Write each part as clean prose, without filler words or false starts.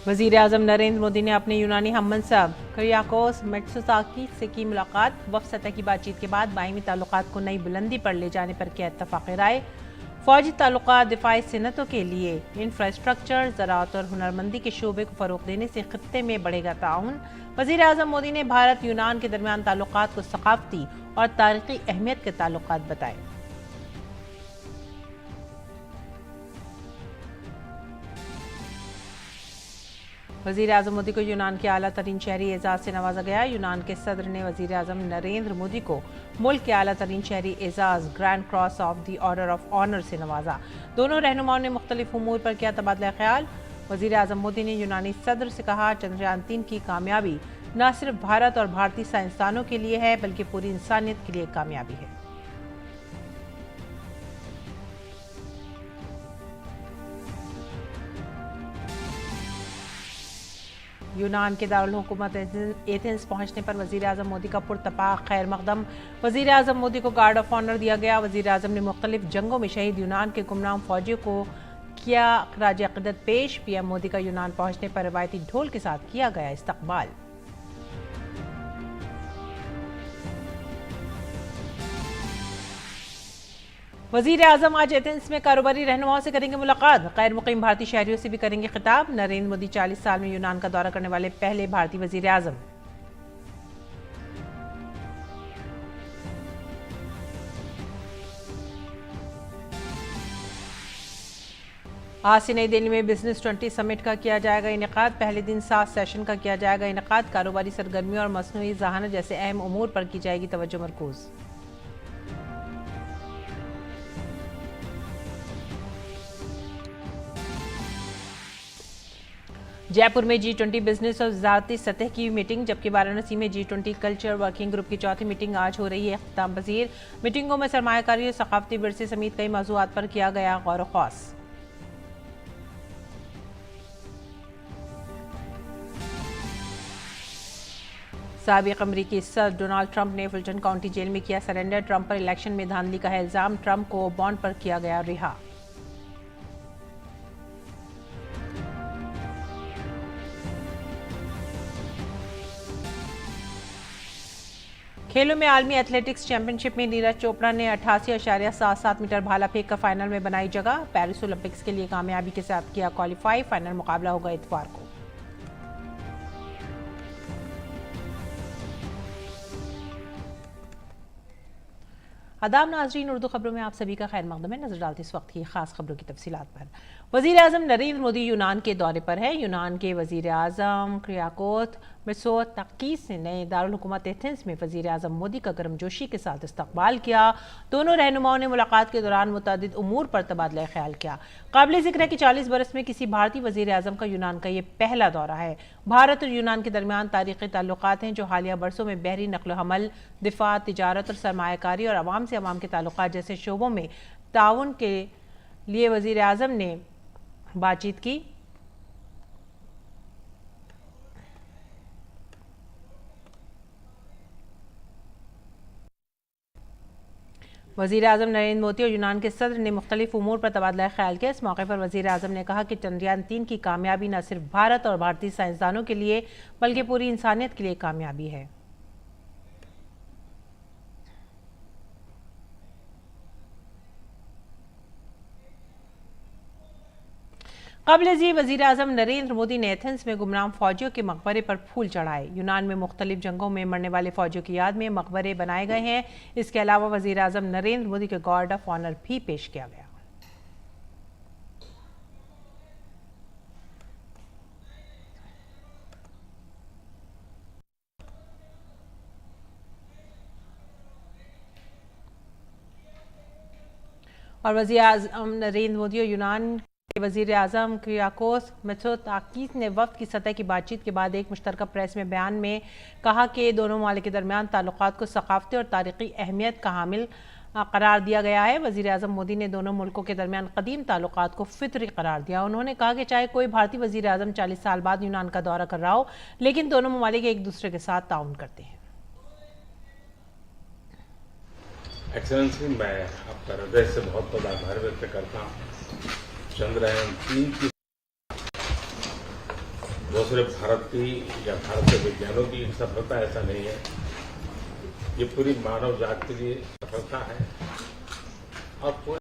वज़ीर आज़म नरेंद्र मोदी ने अपने यूनानी हममनसब कुरियाकोस मित्सोताकी से की मुलाकात। वफ़द सतह की बातचीत के बाद बाहिमी ताल्लुकात को नई बुलंदी पर ले जाने पर किया इत्तफ़ाक़ राय। फ़ौजी ताल्लुकात दिफ़ाई सनतों के लिए इंफ्रास्ट्रक्चर, ज़राअत और हुनरमंदी के शोबे को फ़रोग़ देने से ख़ित्ते में बढ़ेगा ताउन। वज़ीर आज़म मोदी ने भारत यूनान के दरमियान ताल्लुकात को सक़ाफ़ती और तारीख़ी अहमियत के ताल्लुकात बताए। वज़ीर आज़म मोदी को यूनान के आला तरीन शहरी एजाज़ से नवाजा गया। यूनान के सदर ने वज़ीर आज़म नरेंद्र मोदी को मुल्क के आला तरीन शहरी एजाज़ grand cross of the order of honour से नवाजा। दोनों रहनुमाओं ने मुख्तलिफ उमूर पर किया तबादला ख्याल। वज़ीर आज़म मोदी ने यूनानी सदर से कहा, चंद्रयान 3 की कामयाबी न सिर्फ भारत और भारतीय साइंसदानों के लिए है बल्कि पूरी इंसानियत के लिए कामयाबी है। यूनान के दारुल हुकूमत एथेंस पहुंचने पर वज़ीर आज़म मोदी का पुरतपाक खैर मकदम। वज़ीर आज़म मोदी को गार्ड ऑफ ऑनर दिया गया। वज़ीर आज़म ने मुख्तलिफ जंगों में शहीद यूनान के गुमनाम फौजियों को किया खराज अक़ीदत पेश। पीएम मोदी का यूनान पहुंचने पर रवायती ढोल के साथ किया गया इस्तकबाल। वज़ीर आज़म आज एथेंस में कारोबारी रहनुमाओं से करेंगे मुलाकात। गैर मुकीम भारतीय शहरियों से भी करेंगे खिताब। नरेंद्र मोदी 40 साल में यूनान का दौरा करने वाले पहले भारतीय वज़ीर आज़म। आज से नई दिल्ली में बिजनेस 20 समिट का किया जाएगा इनेकाद। पहले दिन 7 सेशन का किया जाएगा इनेकाद। कारोबारी सरगर्मियों और मसनूई ज़हानत जैसे अहम उमूर पर की जाएगी तवज्जो मरकूज़। जयपुर में G20 बिजनेस और वज़ारती सतह की मीटिंग, जबकि वाराणसी में G20 कल्चर वर्किंग ग्रुप की चौथी मीटिंग आज हो रही है इख्तिताम पज़ीर। मीटिंगों में सरमायाकारी और सकाफती विरसे समेत कई मौज़ूआत पर किया गया गौर ख़ौस। साबिक़ अमरीकी सदर डोनाल्ड ट्रंप ने फुलटन काउंटी जेल में किया सरेंडर। ट्रंप पर इलेक्शन में धांधली का है इल्ज़ाम। ट्रंप को बॉन्ड पर किया गया रिहा। खेलों में आलमी एथलेटिक्स चैंपियनशिप में नीरज चोपड़ा ने 88.77 मीटर भाला फेंक कर फाइनल में बनाई जगह। पेरिस ओलंपिक्स के लिए कामयाबी के साथ किया क्वालिफाई। फाइनल मुकाबला होगा इतवार को। आदाब नाजरीन, उर्दू खबरों में आप सभी का खैर मकदम है। नजर डालते इस वक्त की खास खबरों की तफसीलात पर। वज़ीर आज़म नरेंद्र मोदी यूनान के दौरे पर है। यूनान के वज़ीर आज़म कुरियाकोस मित्सोताकीस ने नए दारुल हुकूमत एथेंस में वज़ीर आज़म मोदी का गर्मजोशी के साथ इस्तकबाल किया। दोनों रहनुमाओं ने मुलाकात के दौरान मुतअद्दिद उमूर पर तबादला ख्याल किया। काबिल ज़िक्र है कि 40 बरस में किसी भारतीय वज़ीर आज़म का यूनान का ये पहला दौरा है। भारत और यूनान के दरमियान तारीख़ी ताल्लुकात हैं जो हालिया बरसों में बहरी नक़्ल हमल, दिफा, तिजारत और सरमायाकारी और अवाम से अवाम के ताल्लुकात जैसे शोबों में ताउन के लिए वज़ीर आज़म ने बातचीत की। वज़ीर आज़म नरेंद्र मोदी और यूनान के सदर ने मुख्तलिफ उमूर पर तबादला ख्याल किया। इस मौके पर वज़ीर आज़म ने कहा कि चंद्रयान 3 की कामयाबी न सिर्फ भारत और भारतीय साइंसदानों के लिए बल्कि पूरी इंसानियत के लिए कामयाबी है। क़ब्ल जी वज़ीर आज़म नरेंद्र मोदी ने एथेंस में गुमनाम फौजियों के मकबरे पर फूल चढ़ाए। यूनान में मुख्तलिफ जंगों में मरने वाले फौजियों की याद में मकबरे बनाए गए हैं। इसके अलावा वज़ीर आज़म नरेंद्र मोदी के गार्ड ऑफ ऑनर भी पेश किया गया। और वज़ीर आज़म नरेंद्र मोदी और यूनान वज़ीर आज़म कुरियाकोस मित्सोताकीस ने वफ़द की सतह की बातचीत के बाद एक मुश्तरका प्रेस में बयान में कहा कि दोनों ममालिक के दरमियान ताल्लुकात को सकाफ़ती और तारीख़ी अहमियत का हामिल करार दिया गया है। वज़ीर आज़म मोदी ने दोनों मुल्कों के दरमियान कदीम ताल्लुकात को फितरी करार दिया। उन्होंने कहा कि चाहे कोई भारतीय वज़ीर आज़म 40 साल बाद यूनान का दौरा कर रहा हो, लेकिन दोनों ममालिक एक दूसरे के साथ ताउन करते हैं। एक्सेलेंसी, मैं आपका हृदय से बहुत बहुत आभार व्यक्त करता हूँ। चंद्रयान 3 की वो सिर्फ भारत की या भारत के विज्ञानों की सफलता ऐसा नहीं है, ये पूरी मानव जाति के लिए सफलता है। और पूरी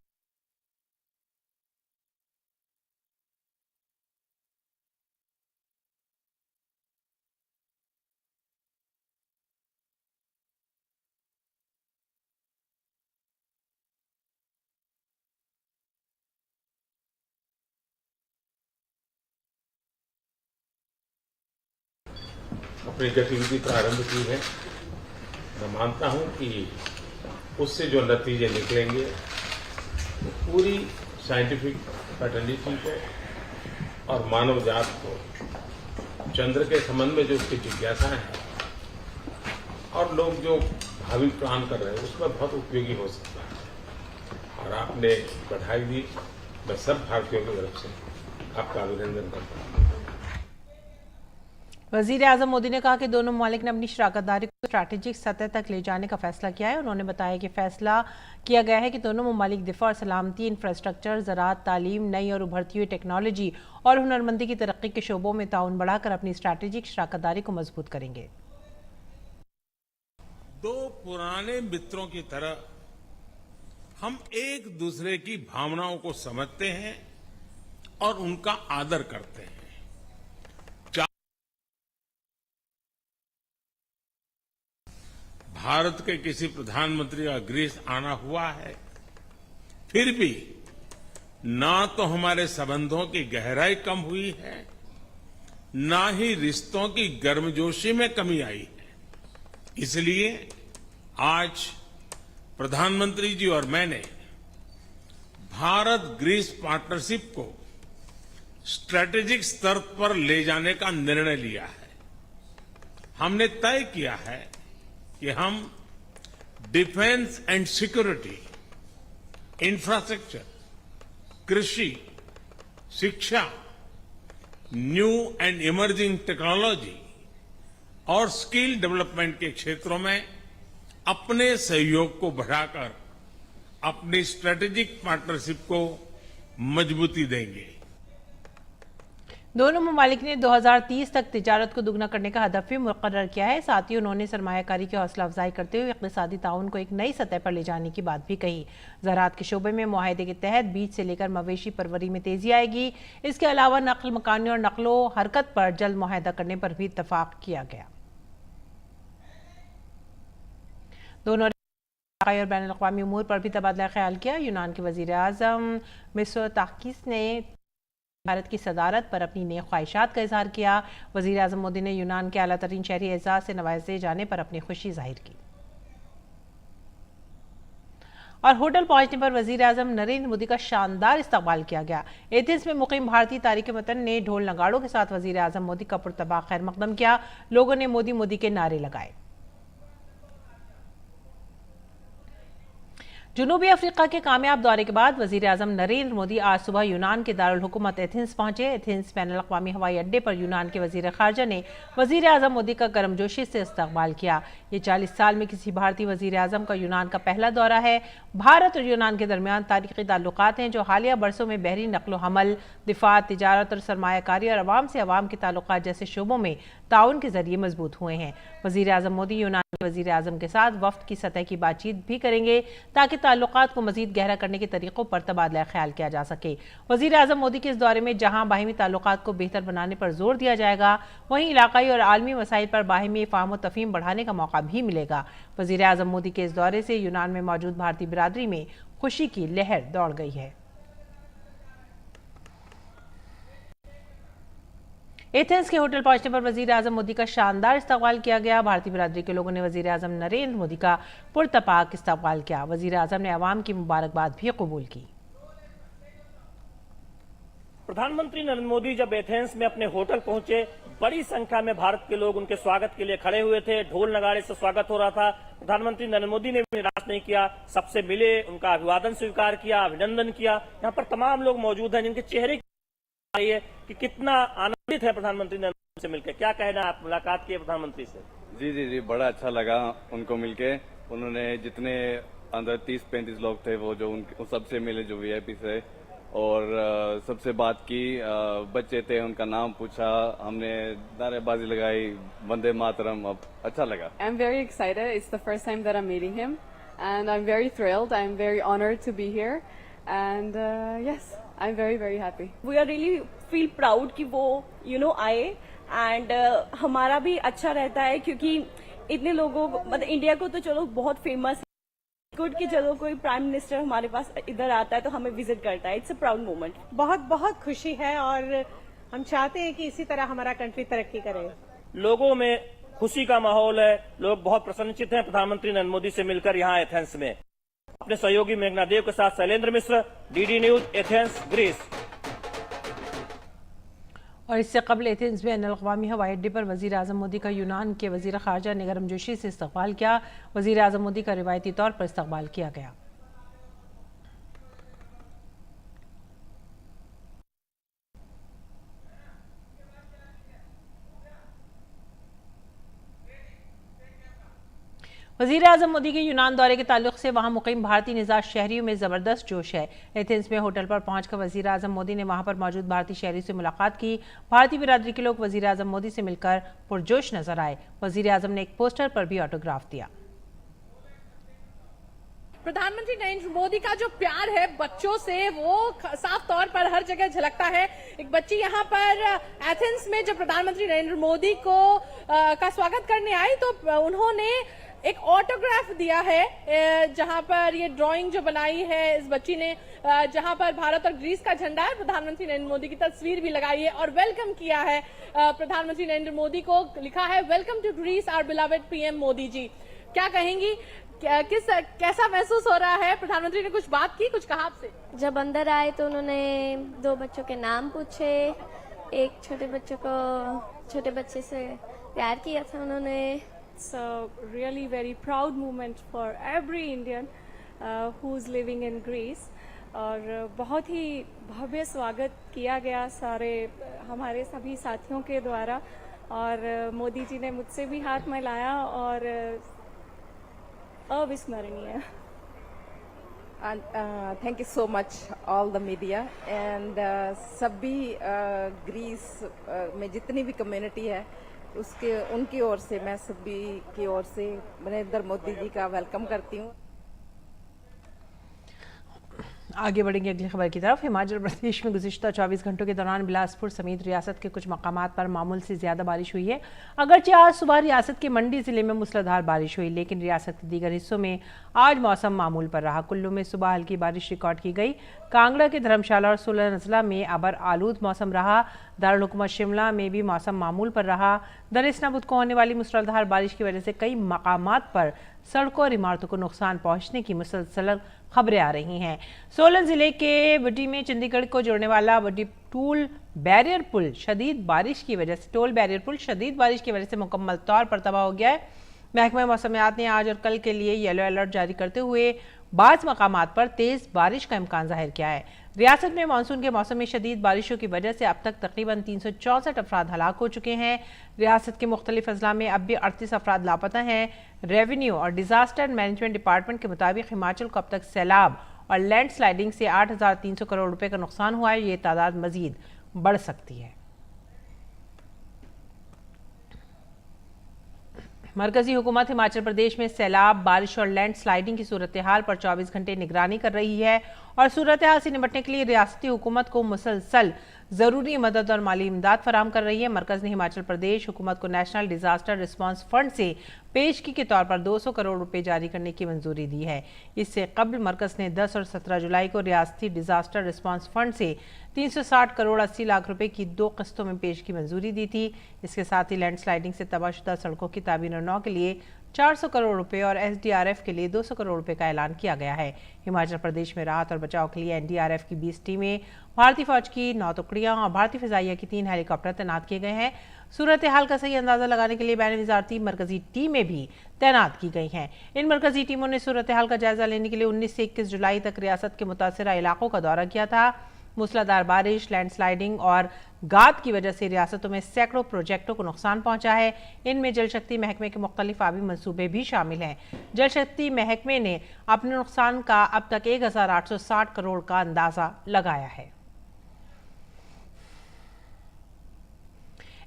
अपनी गतिविधि प्रारंभ की है। मैं मानता हूं कि उससे जो नतीजे निकलेंगे वो पूरी साइंटिफिक फैटर्निटी को और मानव जात को चंद्र के संबंध में जो उसकी जिज्ञासा है और लोग जो भावी प्लान कर रहे हैं उसमें बहुत उपयोगी हो सकता है। और आपने बधाई दी, मैं सब भारतीयों की तरफ से आपका अभिनंदन करता हूँ। वजीर आजम मोदी ने कहा कि दोनों ममालिक ने अपनी शराकतदारी को स्ट्रैटेजिक सतह तक ले जाने का फैसला किया है। उन्होंने बताया कि फैसला किया गया है कि दोनों ममालिक दिफा और सलामती, इंफ्रास्ट्रक्चर, ज़राअत, तालीम, नई और उभरती हुई टेक्नोलॉजी और हुनरमंदी की तरक्की के शोबों में ताउन बढ़ाकर अपनी स्ट्रैटेजिक शराकतदारी को मजबूत करेंगे। दो पुराने मित्रों की तरह हम एक दूसरे की भावनाओं को समझते हैं और उनका आदर करते हैं। भारत के किसी प्रधानमंत्री का ग्रीस आना हुआ है, फिर भी ना तो हमारे संबंधों की गहराई कम हुई है, ना ही रिश्तों की गर्मजोशी में कमी आई है। इसलिए आज प्रधानमंत्री जी और मैंने भारत ग्रीस पार्टनरशिप को स्ट्रैटेजिक स्तर पर ले जाने का निर्णय लिया है। हमने तय किया है कि हम डिफेंस एंड सिक्योरिटी, इंफ्रास्ट्रक्चर, कृषि, शिक्षा, न्यू एंड इमर्जिंग टेक्नोलॉजी और स्किल डेवलपमेंट के क्षेत्रों में अपने सहयोग को बढ़ाकर अपनी स्ट्रैटेजिक पार्टनरशिप को मजबूती देंगे। दोनों ममालिक ने 2030 तक तिजारत को दुगना करने का हदफ भी मुकर्रर किया है। साथ ही उन्होंने सरमायाकारी की हौसला अफजाई करते हुए इक़्तिसादी ताउन को एक नई सतह पर ले जाने की बात भी कही। ज़राअत के शोबे में मुआहदे के तहत बीज से लेकर मवेशी परवरी में तेजी आएगी। इसके अलावा नकल मकानी और नकलो हरकत पर जल्द मुआहदा करने पर भी इत्तफाक किया गया। दोनों और बैन अल-अक़वामी उमूर पर भी तबादला ख्याल किया। यूनान के वज़ीर आज़म मित्सोताकिस ने भारत की सदारत पर अपनी नेक ख्वाहिशात का इजहार किया। वज़ीर आज़म मोदी ने यूनान के आला तरीन शहरी एजाज से नवाजे जाने पर अपनी खुशी जाहिर की। और होटल पहुंचने पर वज़ीर आज़म नरेंद्र मोदी का शानदार इस्तकबाल किया गया। एथेंस में मुकीम भारतीय तारिक वतन ने ढोल नगाड़ों के साथ वज़ीर आज़म मोदी का पुरतबा खैर मकदम किया। लोगों ने मोदी मोदी के नारे लगाए। जनूबी अफ्रीका के कामयाब दौरे के बाद वज़ीर आज़म नरेंद्र मोदी आज सुबह यूनान के दारुल हुकूमत एथेंस पहुंचे। एथेंस बैनुल अक़वामी हवाई अड्डे पर यूनान के वज़ीर ख़ारजा ने वज़ीर आज़म मोदी का गर्मजोशी से इस्तकबाल किया। ये 40 साल में किसी भारतीय वज़ीर आज़म का यूनान का पहला दौरा है। भारत और यूनान के दरमियान तारीख़ी ताल्लुकात हैं जो हालिया बरसों में बहरी नकलो हमल, दिफा, तिजारत और सरमायाकारी और अवाम से अवाम के ताल्लुकात जैसे शोबों में ताउन के जरिए मजबूत हुए हैं। वज़ीर आज़म मोदी यूनान के वज़ीर आज़म के साथ वफ्द की सतह की बातचीत भी करेंगे ताकि ताल्लुकात को मजीद गहरा करने के तरीकों पर तबादला ख्याल किया जा सके। वज़ीर आज़म मोदी के इस दौरे में जहां बाहिमी ताल्लुकात को बेहतर बनाने पर जोर दिया जाएगा, वहीं इलाकाई और आलमी मसाइल पर बाहिमी फ़ाहम व तफ़हीम बढ़ाने का मौका भी मिलेगा। वज़ीर आज़म मोदी के इस दौरे से यूनान में मौजूद भारतीय बिरादरी में खुशी की लहर दौड़ गई है। एथेंस के होटल पहुंचने पर वज़ीर आज़म मोदी का शानदार इस्तकबाल किया गया। भारतीय बिरादरी के लोगों ने वज़ीर आज़म नरेंद्र मोदी का पुरतपाक इस्तकबाल किया। वज़ीर आज़म ने अवाम की मुबारकबाद भी कबूल की। प्रधानमंत्री नरेंद्र मोदी जब एथेंस में अपने होटल पहुंचे, बड़ी संख्या में भारत के लोग उनके स्वागत के लिए खड़े हुए थे। ढोल नगाड़े से स्वागत हो रहा था। प्रधानमंत्री नरेंद्र मोदी ने भी निराश नहीं किया, सबसे मिले, उनका अभिवादन स्वीकार किया, अभिनंदन किया। यहाँ पर तमाम लोग मौजूद हैं जिनके चेहरे है कि कितना आनंदित है प्रधानमंत्री नरेंद्र मोदी से मिलकर। क्या कहना, आप मुलाकात किए प्रधानमंत्री से? जी, बड़ा अच्छा लगा उनको मिलके। उन्होंने जितने अंदर 30-35 लोग थे वो जो उन सबसे मिले, जो वीआईपी से, और सबसे बात की, बच्चे थे, उनका नाम पूछा, हमने नारेबाजी लगाई, वंदे मातरम। अब अच्छा लगा। I'm very excited. It's the first time that I'm meeting him, and I'm very thrilled. I'm very honored to be here, and yes, I'm very very happy. We are really feel proud कि वो आए and हमारा भी अच्छा रहता है क्योंकि इतने लोगों को मतलब इंडिया को तो चलो बहुत फेमस गुड कि चलो कोई प्राइम मिनिस्टर हमारे पास इधर आता है तो हमें विजिट करता है। It's a proud moment. बहुत बहुत खुशी है और हम चाहते हैं कि इसी तरह हमारा कंट्री तरक्की करे। लोगों में खुशी का माहौल है, लोग बहुत प्रसन्नचित हैं प्रधानमंत्री नरेंद्र मोदी से मिलकर यहाँ एथेंस में। अपने सहयोगी मेघना देव के साथ शैलेंद्र मिश्र, डीडी न्यूज, एथेंस, ग्रीस। और इससे कबल एथेंस में अक़वामी हवाई अड्डे पर वज़ीर आज़म मोदी का यूनान के वज़ीर ख़ारजा ने गर्मजोशी से इस्तकबाल किया। वज़ीर आज़म मोदी का रिवायती तौर पर इस्तकबाल किया गया। वज़ीर आज़म मोदी के यूनान दौरे के ताल्लुक से वहां मुक़ीम भारतीय निज़ाद शहरियों में ज़बरदस्त जोश है। एथेंस में होटल पर पहुंचकर वज़ीर आज़म मोदी ने वहां पर मौजूद भारतीय शहरियों से मुलाकात की। भारतीय बिरादरी के लोग वज़ीर आज़म मोदी से मिलकर पुरजोश नजर आए। वज़ीर आज़म ने एक पोस्टर पर भी ऑटोग्राफ दिया। प्रधानमंत्री नरेंद्र मोदी का जो प्यार है बच्चों से वो साफ तौर पर हर जगह झलकता है। एक बच्ची यहाँ पर एथेंस में जब प्रधानमंत्री नरेंद्र मोदी को का स्वागत करने आई तो उन्होंने एक ऑटोग्राफ दिया है, जहां पर ये ड्राइंग जो बनाई है इस बच्ची ने, जहां पर भारत और ग्रीस का झंडा है, प्रधानमंत्री नरेंद्र मोदी की तस्वीर भी लगाई है और वेलकम किया है प्रधानमंत्री नरेंद्र मोदी को। लिखा है welcome to Greece our beloved PM Modi ji. क्या कहेंगी, कैसा महसूस हो रहा है? प्रधानमंत्री ने कुछ बात की, कुछ कहा आपसे? जब अंदर आए तो उन्होंने 2 बच्चों के नाम पूछे। एक छोटे बच्चे से प्यार किया था उन्होंने। It's a really very proud moment for every Indian who's living in Greece. और बहुत ही भव्य स्वागत किया गया सारे हमारे सभी साथियों के द्वारा और मोदी जी ने मुझसे भी हाथ मिलाया और अविस्मरणीय। And thank you so much all the media and सभी ग्रीस में जितनी भी कम्युनिटी है उनकी ओर से मैं सभी की ओर से नरेंद्र मोदी जी का वेलकम करती हूँ। आगे बढ़ेंगे अगली खबर की तरफ। हिमाचल प्रदेश में गुज़िश्ता 24 घंटों के दौरान बिलासपुर समेत रियासत के कुछ मकामात पर मामूल से ज़्यादा बारिश हुई है। अगरचे आज सुबह रियासत के मंडी ज़िले में मूसलाधार बारिश हुई, लेकिन रियासत के दीगर हिस्सों में आज मौसम मामूल पर रहा। कुल्लू में सुबह हल्की बारिश रिकॉर्ड की गई। कांगड़ा के धर्मशाला और सोलन ज़िला में अबर आलूद मौसम रहा। दारुल हुकूमत शिमला में भी मौसम मामूल पर रहा। दरिस्नाबुद को होने वाली मूसलाधार बारिश की वजह से कई मकामात पर सड़कों और इमारतों को नुकसान पहुंचने की मुसलसल खबरें आ रही हैं। सोलन जिले के बड्डी में चंडीगढ़ को जोड़ने वाला बड्डी टोल बैरियर पुल शदीद बारिश की वजह से मुकम्मल तौर पर तबाह हो गया है। महकमा मौसमियात ने आज और कल के लिए येलो अलर्ट जारी करते हुए बाज़ मकामात पर तेज बारिश का इम्कान जाहिर किया है। रियासत में मानसून के मौसम में शदीद बारिशों की वजह से अब तक तकरीबन 364 अफराद हलाक हो चुके हैं। रियासत के मुख्तलिफ अजला में अब भी 38 अफराद लापता हैं। रेवेन्यू और डिजास्टर मैनेजमेंट डिपार्टमेंट के मुताबिक हिमाचल को अब तक सैलाब और लैंड स्लाइडिंग से 8,300 करोड़ रुपए का नुकसान हुआ है। ये तादाद मजीद बढ़ सकती है। मरकजी हुकूमत हिमाचल प्रदेश में सैलाब, बारिश और लैंड स्लाइडिंग की सूरत हाल पर 24 घंटे निगरानी कर रही है और सूरत हाल से निपटने के लिए रियासती हुकूमत को मुसलसल ज़रूरी मदद और माली इमदाद फराहम कर रही है। मरकज़ ने हिमाचल प्रदेश हुकूमत को नेशनल डिजास्टर रिस्पांस फंड से पेशगी के तौर पर 200 करोड़ रुपए जारी करने की मंजूरी दी है। इससे कबल मरकज़ ने 10 और 17 जुलाई को रियासती डिजास्टर रिस्पांस फंड से 360 करोड़ 80 लाख रुपए की 2 किस्तों में पेश की मंजूरी दी थी। इसके साथ ही लैंड स्लाइडिंग से तबाहशुदा सड़कों की तामीर और नौ के लिए 400 करोड़ रुपए और SDRF के लिए 200 करोड़ रुपए का ऐलान किया गया है। हिमाचल प्रदेश में राहत और बचाव के लिए NDRF की 20 टीमें, भारतीय फौज की 9 टुकड़ियां और भारतीय फिजाइया की 3 हेलीकॉप्टर तैनात किए गए हैं। सूरत हाल का सही अंदाजा लगाने के लिए बैन वजारती मरकजी टीमें भी तैनात की गई हैं। इन मरकजी टीमों ने सूरत हाल का जायजा लेने के लिए 19 से 21 जुलाई तक रियासत के मुतासरा इलाकों का दौरा किया था। मूसलाधार बारिश, लैंडस्लाइडिंग और गाद की वजह से रियासतों में सैकड़ों प्रोजेक्टों को नुकसान पहुंचा है। इनमें जल शक्ति महकमे के मुख्तलिफ आबी मंसूबे भी शामिल हैं। जल शक्ति महकमे ने अपने नुकसान का अब तक 1860 करोड़ का अंदाजा लगाया है।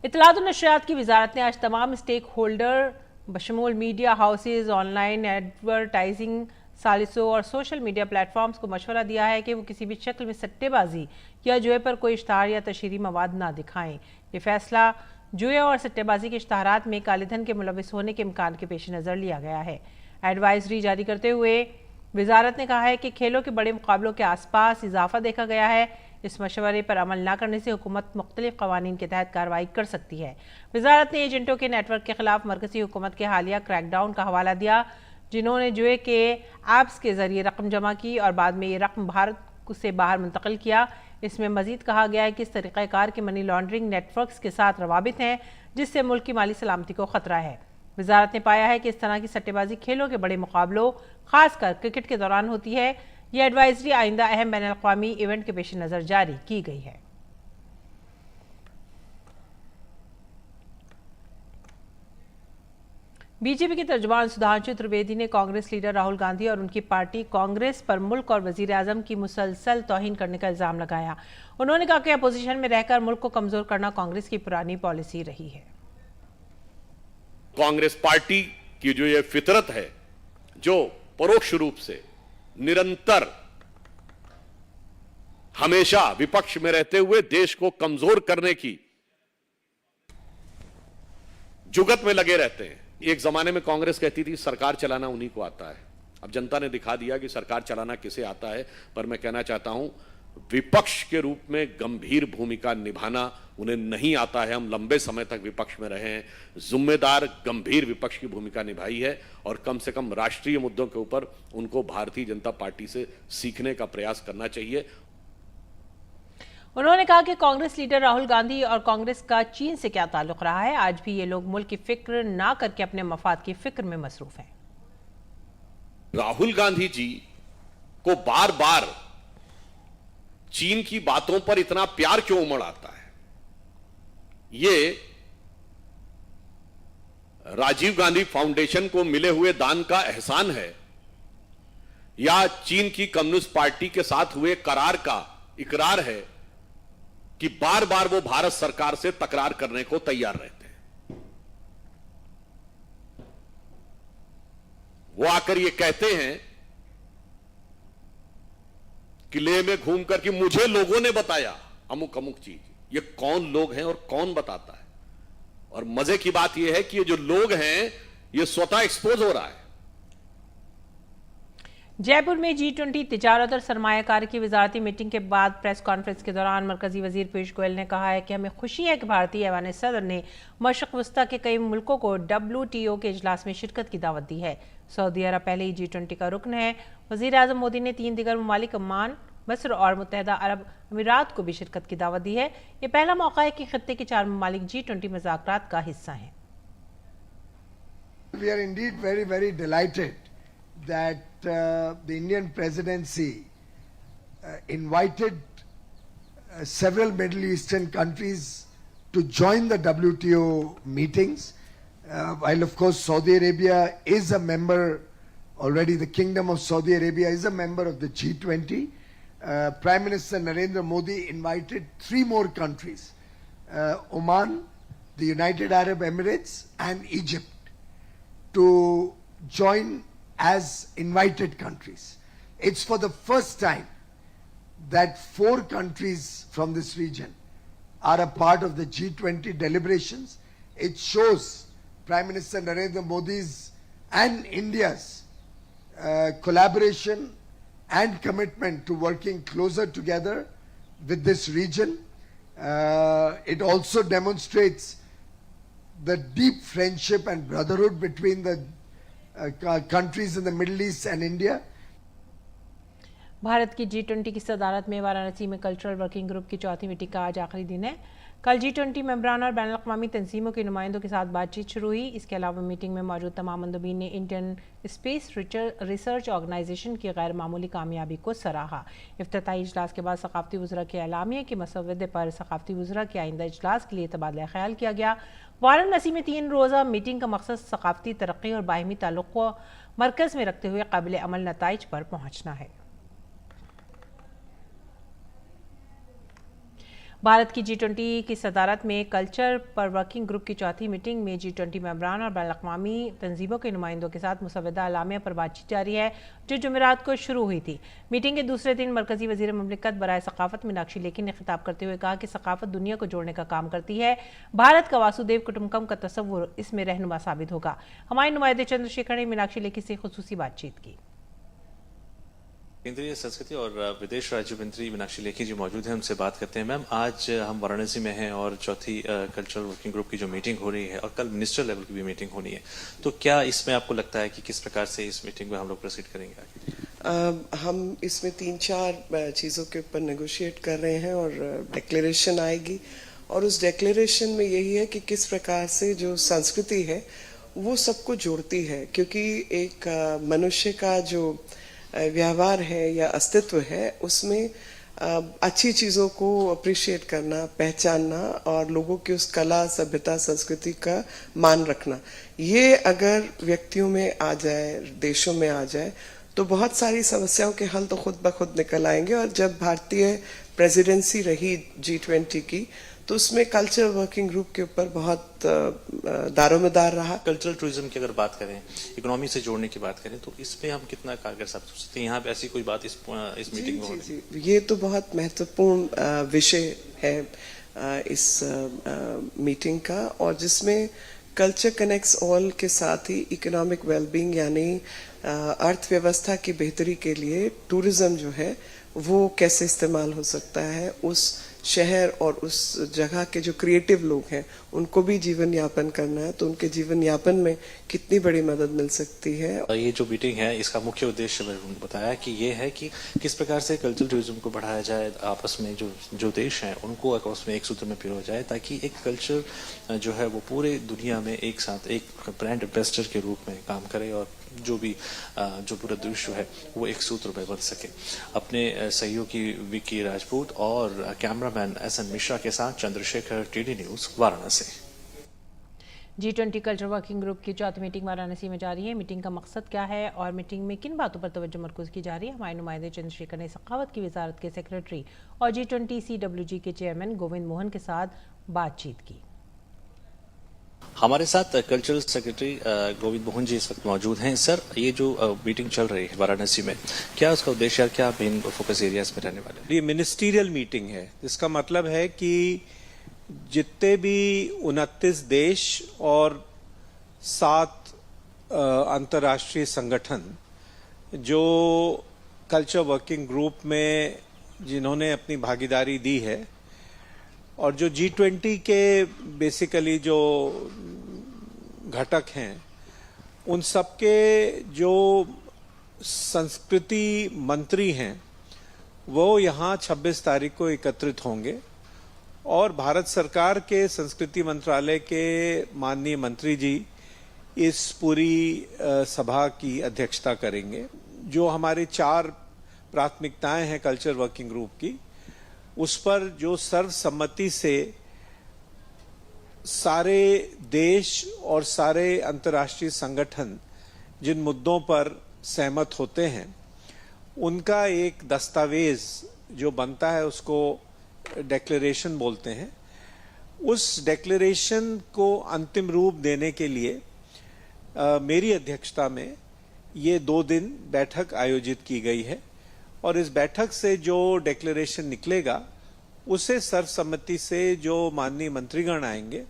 इत्तलात और नशरियात की वजारत ने आज तमाम स्टेक होल्डर बशमूल मीडिया हाउसेज, ऑनलाइन एडवर्टाइजिंग सालिसों और सोशल मीडिया प्लेटफॉर्म्स को मशवरा दिया है कि वो किसी भी शक्ल में सट्टेबाजी या जुए पर कोई इश्तहार या तशहीरी मवाद ना दिखाएं। ये फैसला जुए और सट्टेबाजी के इश्तहारात में कालेधन के मुलविस होने के इम्कान के पेश नज़र लिया गया है। एडवाइजरी जारी करते हुए वजारत ने कहा है कि खेलों के बड़े मुकाबलों के आसपास इजाफा देखा गया है। इस मशवरे पर अमल न करने से हुकूमत मुख्तलिफ कवानीन के तहत कार्रवाई कर सकती है। वजारत ने एजेंटों के नेटवर्क के खिलाफ मरकजी हुकूमत के हालिया क्रैकडाउन का हवाला दिया, जिन्होंने जुए के ऐप्स के जरिए रकम जमा की और बाद में ये रकम भारत से बाहर मुंतकिल किया। इसमें मजीद कहा गया है कि इस तरीक़ाकार के मनी लॉन्ड्रिंग नेटवर्क्स के साथ रवाबित हैं, जिससे मुल्क की माली सलामती को खतरा है। वजारत ने पाया है कि इस तरह की सट्टेबाजी खेलों के बड़े मुकाबलों, खासकर क्रिकेट के दौरान होती है। यह एडवाइजरी आइंदा अहम बैन अल-अक़वामी इवेंट के पेश नज़र जारी की गई है। बीजेपी के तर्जुमान सुधांशु त्रिवेदी ने कांग्रेस लीडर राहुल गांधी और उनकी पार्टी कांग्रेस पर मुल्क और वजीर आजम की मुसलसल तौहीन करने का इल्जाम लगाया। उन्होंने कहा कि अपोजिशन में रहकर मुल्क को कमजोर करना कांग्रेस की पुरानी पॉलिसी रही है। कांग्रेस पार्टी की जो ये फितरत है, जो परोक्ष रूप से निरंतर हमेशा विपक्ष में रहते हुए देश को कमजोर करने की जुगत में लगे रहते हैं। एक जमाने में कांग्रेस कहती थी सरकार चलाना उन्हीं को आता है। अब जनता ने दिखा दिया कि सरकार चलाना किसे आता है। पर मैं कहना चाहता हूं, विपक्ष के रूप में गंभीर भूमिका निभाना उन्हें नहीं आता है। हम लंबे समय तक विपक्ष में रहे हैं, जिम्मेदार गंभीर विपक्ष की भूमिका निभाई है और कम से कम राष्ट्रीय मुद्दों के ऊपर उनको भारतीय जनता पार्टी से सीखने का प्रयास करना चाहिए। उन्होंने कहा कि कांग्रेस लीडर राहुल गांधी और कांग्रेस का चीन से क्या ताल्लुक रहा है। आज भी ये लोग मुल्क की फिक्र ना करके अपने मफाद की फिक्र में मसरूफ हैं। राहुल गांधी जी को बार बार चीन की बातों पर इतना प्यार क्यों उमड़ आता है? ये राजीव गांधी फाउंडेशन को मिले हुए दान का एहसान है या चीन की कम्युनिस्ट पार्टी के साथ हुए करार का इकरार है कि बार बार वो भारत सरकार से तकरार करने को तैयार रहते हैं। वो आकर ये कहते हैं कि लेह में घूमकर कि मुझे लोगों ने बताया अमुक अमुक चीज। ये कौन लोग हैं और कौन बताता है? और मजे की बात यह है कि ये जो लोग हैं ये स्वतः एक्सपोज हो रहा है। जयपुर में G20 तिजारत और सरमायाकारी की वजारती मीटिंग के बाद प्रेस कॉन्फ्रेंस के दौरान मरकजी वजीर पीयूष गोयल ने कहा है कि हमें खुशी है कि भारतीय ऐवान सदर ने मशरक़ वस्ता के कई मुल्कों को WTO के इजलास में शिरकत की दावत दी है। सऊदी अरब पहले ही G20 का रुकन है। वज़ीर आज़म मोदी ने 3 दीगर ममालिक ओमान, मिस्र और मुत्तहदा अरब अमीरात को भी शिरकत की दावत दी है। ये पहला मौका है कि खित्ते के 4 ममालिक G20 मुज़ाकरात का हिस्सा हैं। We are indeed very, very delighted that the Indian presidency invited several Middle Eastern countries to join the WTO meetings. While of course Saudi Arabia is a member already, the Kingdom of Saudi Arabia is a member of the G20. Prime Minister Narendra Modi invited 3 more countries, Oman, the United Arab Emirates and Egypt, to join as invited countries. It's for the first time that 4 countries from this region are a part of the G20 deliberations. It shows Prime Minister Narendra Modi's and India's collaboration and commitment to working closer together with this region. It also demonstrates the deep friendship and brotherhood between the countries in the Middle East and India. Bharat की G20 की सदारत में वाराणसी में cultural working group की 4थी meeting का आज आखिरी दिन है। कल G20 मेंबरान और बैनुल अक़वामी तंजीमों के नुमाइंदों के साथ बातचीत शुरू हुई। इसके अलावा मीटिंग में मौजूद तमाम मंदोबीन ने इंडियन स्पेस रिसर्च ऑर्गेनाइजेशन की गैर मामूली कामयाबी को सराहा। इफ्तिताई इजलास के बाद सकाफती वज़रा के एलामिया के मसवदे पर सकाफती वज़रा के आइंदा इजलास के लिए तबादला ख्याल किया गया। वाराणसी में 3 रोज़ा मीटिंग का मकसद सकाफती तरक्की और बाहिमी ताल्लुक़ को मरकज़ में रखते हुए काबिल अमल नताइज पर पहुँचना है। भारत की G20 की सदारत में कल्चर पर वर्किंग ग्रुप की चौथी मीटिंग में G20 मेंबरान और बैनुल अक़वामी तंजीमों के नुमाइंदों के साथ मुसवदा अलामिया पर बातचीत जारी है, जो जुमेरात को शुरू हुई थी। मीटिंग के दूसरे दिन मरकजी वज़ीर ममलिकत बराए सकाफत मीनाक्षी लेखी ने खिताब करते हुए कहा कि सकाफत दुनिया को जोड़ने का काम करती है। भारत का वासुदेव कुटुंबकम का तस्वुर इसमें रहनुमा साबित होगा। हमारे नुमाइंदे चंद्रशेखर ने मीनाक्षी लेखी से खुसूसी बातचीत की। केंद्रीय संस्कृति और विदेश राज्य मंत्री मीनाक्षी लेखी जी मौजूद हैं, उनसे बात करते हैं। मैम, आज हम वाराणसी में हैं और चौथी कल्चरल वर्किंग ग्रुप की जो मीटिंग हो रही है और कल मिनिस्टर लेवल की भी मीटिंग होनी है, तो क्या इसमें आपको लगता है कि किस प्रकार से इस मीटिंग में हम लोग प्रोसीड करेंगे आगे? हम इसमें 3-4 चीज़ों के ऊपर नेगोशिएट कर रहे हैं और डिक्लेरेशन आएगी और उस डिक्लेरेशन में यही है कि किस प्रकार से जो संस्कृति है वो सबको जोड़ती है, क्योंकि एक मनुष्य का जो व्यवहार है या अस्तित्व है उसमें अच्छी चीज़ों को अप्रिशिएट करना, पहचानना और लोगों की उस कला, सभ्यता, संस्कृति का मान रखना, ये अगर व्यक्तियों में आ जाए, देशों में आ जाए, तो बहुत सारी समस्याओं के हल तो खुद ब खुद निकल आएंगे। और जब भारतीय प्रेसिडेंसी रही G20 की, तो उसमें कल्चर वर्किंग ग्रुप के ऊपर बहुत दारोमदार रहा। कल्चरल टूरिज्म की अगर बात करें, इकोनॉमी से जोड़ने की बात करें, तो इसमें हम कितना कारगर साबित हो सकते हैं? यहाँ पे ऐसी कोई बात इस मीटिंग में जी, ये तो बहुत महत्वपूर्ण विषय है इस मीटिंग का, और जिसमें कल्चर कनेक्ट्स ऑल के साथ ही इकोनॉमिक वेलबींग यानी अर्थव्यवस्था की बेहतरी के लिए टूरिज्म जो है वो कैसे इस्तेमाल हो सकता है, उस शहर और उस जगह के जो क्रिएटिव लोग हैं उनको भी जीवन यापन करना है, तो उनके जीवन यापन में कितनी बड़ी मदद मिल सकती है। ये जो मीटिंग है इसका मुख्य उद्देश्य मैंने बताया कि ये है कि किस प्रकार से कल्चरल टूरिज्म को बढ़ाया जाए, आपस में जो देश हैं उनको आपस में एक सूत्र में पिरोया जाए, ताकि एक कल्चर जो है वो पूरे दुनिया में एक साथ एक ब्रांड एम्बेसडर के रूप में काम करे और जो पूरा दृश्य है वो एक सूत्र में बन सके। अपने सहयोगी विकी राजपूत और कैमरामैन SN मिश्रा के साथ Chandrashekhar, TD news, Varanasi. G20 culture working group की चौथी मीटिंग वाराणसी में जारी है। मीटिंग का मकसद क्या है और मीटिंग में किन बातों पर तवज्जो मरकूज की जा रही है? हमारे नुमाइंदे चंद्रशेखर ने सखावत की वजारत के सेक्रेटरी और G20 CWG के चेयरमैन गोविंद मोहन के साथ बातचीत की। हमारे साथ कल्चरल सेक्रेटरी गोविंद मोहन जी इस वक्त मौजूद हैं। सर, ये जो मीटिंग चल रही है वाराणसी में, क्या उसका उद्देश्य है, क्या मेन फोकस एरियाज में रहने वाले? ये मिनिस्टीरियल मीटिंग है। इसका मतलब है कि जितने भी 29 देश और 7 अंतर्राष्ट्रीय संगठन जो कल्चर वर्किंग ग्रुप में जिन्होंने अपनी भागीदारी दी है, और जो G20 के बेसिकली जो घटक हैं, उन सबके जो संस्कृति मंत्री हैं वो यहाँ 26 तारीख को एकत्रित होंगे और भारत सरकार के संस्कृति मंत्रालय के माननीय मंत्री जी इस पूरी सभा की अध्यक्षता करेंगे। जो हमारी 4 प्राथमिकताएं हैं कल्चर वर्किंग ग्रुप की, उस पर जो सर्वसम्मति से सारे देश और सारे अंतर्राष्ट्रीय संगठन जिन मुद्दों पर सहमत होते हैं, उनका एक दस्तावेज जो बनता है उसको डिक्लेरेशन बोलते हैं। उस डिक्लेरेशन को अंतिम रूप देने के लिए मेरी अध्यक्षता में ये 2 दिन बैठक आयोजित की गई है और इस बैठक से जो डिक्लेरेशन निकलेगा उसे सर्वसम्मति से जो माननीय मंत्रीगण आएंगे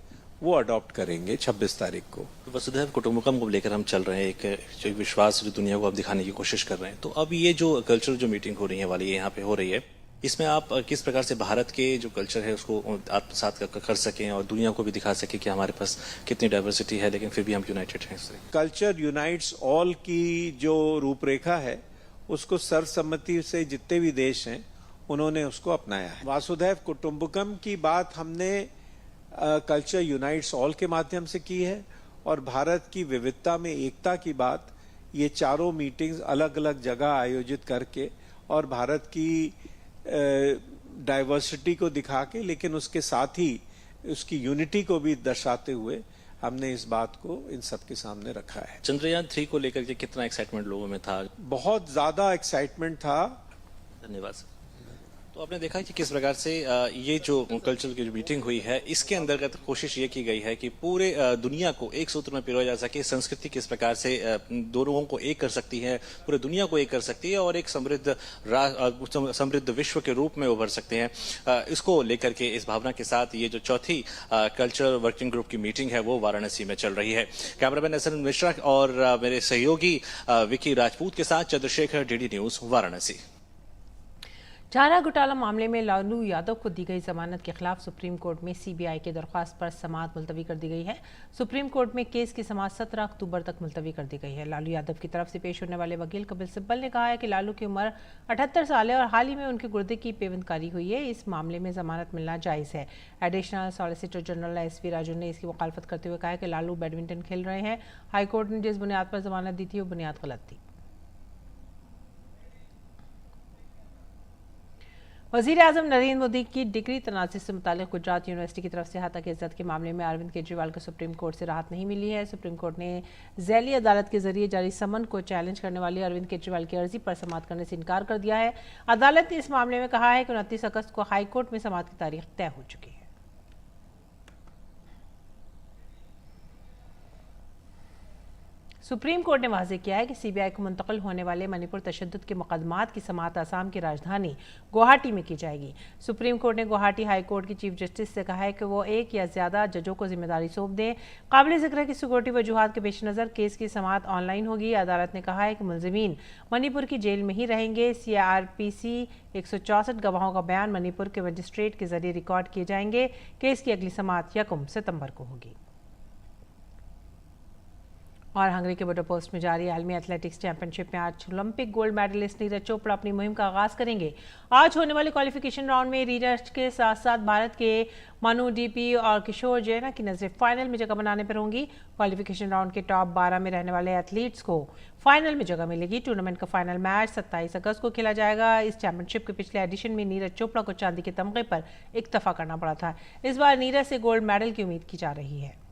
वो अडॉप्ट करेंगे 26 तारीख को। वसुधैव कुटुंबकम को लेकर हम चल रहे हैं, एक जो विश्वास जो दुनिया को अब दिखाने की कोशिश कर रहे हैं। तो अब ये जो कल्चरल जो मीटिंग हो रही है वाली यहाँ पे हो रही है, इसमें आप किस प्रकार से भारत के जो कल्चर है उसको आत्मसात कर सकें और दुनिया को भी दिखा सकें कि हमारे पास कितनी डाइवर्सिटी है लेकिन फिर भी हम यूनाइटेड हैं? कल्चर यूनाइट्स ऑल की जो रूपरेखा है उसको सर्वसम्मति से जितने भी देश हैं उन्होंने उसको अपनाया है। वासुधैव कुटुंबकम की बात हमने कल्चर यूनाइट्स ऑल के माध्यम से की है और भारत की विविधता में एकता की बात ये चारों मीटिंग्स अलग अलग जगह आयोजित करके और भारत की डाइवर्सिटी को दिखा के, लेकिन उसके साथ ही उसकी यूनिटी को भी दर्शाते हुए हमने इस बात को इन सबके सामने रखा है। चंद्रयान 3 को लेकर के कितना एक्साइटमेंट लोगों में था? बहुत ज्यादा एक्साइटमेंट था। धन्यवाद सर। तो आपने देखा कि किस प्रकार से ये जो कल्चरल की जो मीटिंग हुई है, इसके अंतर्गत कोशिश ये की गई है कि पूरे दुनिया को एक सूत्र में पिरोया जा सके। संस्कृति किस प्रकार से दोनों को एक कर सकती है, पूरे दुनिया को एक कर सकती है और एक समृद्ध विश्व के रूप में उभर सकते हैं। इसको लेकर के इस भावना के साथ ये जो चौथी कल्चरल वर्किंग ग्रुप की मीटिंग है वो वाराणसी में चल रही है। कैमरामैन एसएन मिश्रा और मेरे सहयोगी विकी राजपूत के साथ चंद्रशेखर, डीडी न्यूज, वाराणसी। चारा घोटाला मामले में लालू यादव को दी गई जमानत के खिलाफ सुप्रीम कोर्ट में सीबीआई की दरख्वास्त पर समाअत मुलतवी कर दी गई है। सुप्रीम कोर्ट में केस की समाअत 17 अक्टूबर तक मुलतवी कर दी गई है। लालू यादव की तरफ से पेश होने वाले वकील कपिल सिब्बल ने कहा है कि लालू की उम्र 78 साल है और हाल ही में उनके गुर्दे की पेवंदकारी हुई है। इस मामले में जमानत मिलना जायज़ है। Additional solicitor general SV Raju ने इसकी वकालत करते हुए कहा है कि लालू बैडमिंटन खेल रहे हैं। हाईकोर्ट ने जिस बुनियाद पर जमानत दी थी वो बुनियाद गलत थी। वज़ीर आज़म नरेंद्र मोदी की डिग्री तनाज़ुर से मुतालिक गुजरात यूनिवर्सिटी की तरफ से हत्या इज्जत के मामले में अरविंद केजरीवाल को सुप्रीम कोर्ट से राहत नहीं मिली है। सुप्रीम कोर्ट ने ज़ैली अदालत के जरिए जारी समन को चैलेंज करने वाली अरविंद केजरीवाल की अर्जी पर समाअत करने से इनकार कर दिया है। अदालत ने इस मामले में कहा है कि 29 अगस्त को हाई कोर्ट में समाअत की तारीख तय हो चुकी है। सुप्रीम कोर्ट ने वाज़ेह किया है कि सीबीआई को मुंतकिल होने वाले मणिपुर तशद्दुद के मुकदमात की समाअत आसाम की राजधानी गुवाहाटी में की जाएगी। सुप्रीम कोर्ट ने गुवाहाटी हाई कोर्ट की चीफ जस्टिस से कहा है कि वो एक या ज्यादा जजों को जिम्मेदारी सौंप दें। काबिल जिक्र है कि सिक्योरिटी वजूहात के पेश नज़र केस की समाअत ऑनलाइन होगी। अदालत ने कहा है कि मुलजिमीन मणिपुर की जेल में ही रहेंगे। सीआरपीसी 164 गवाहों का बयान मणिपुर के मजिस्ट्रेट के जरिए रिकॉर्ड किए जाएंगे। केस की अगली समाअत 1 सितंबर को होगी। और हंगरी के बुडापेस्ट में जारी आलमी एथलेटिक्स चैंपियनशिप में आज Olympic gold medallist Neeraj Chopra अपनी मुहिम का आगाज करेंगे। आज होने वाले क्वालिफिकेशन राउंड में नीरज के साथ साथ भारत के मनु डीपी और किशोर जैना की नजरें फाइनल में जगह बनाने पर होंगी। क्वालिफिकेशन राउंड के टॉप 12 में रहने वाले एथलीट्स को फाइनल में जगह मिलेगी। टूर्नामेंट का फाइनल मैच 27 अगस्त को खेला जाएगा। इस चैंपियनशिप के पिछले एडिशन में नीरज चोपड़ा को चांदी के तमगे पर इक्तफा करना पड़ा था। इस बार नीरज से गोल्ड मेडल की उम्मीद की जा रही है।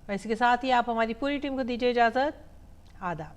इसी के साथ ही आप हमारी पूरी टीम को दीजिए इजाजत। आदाब।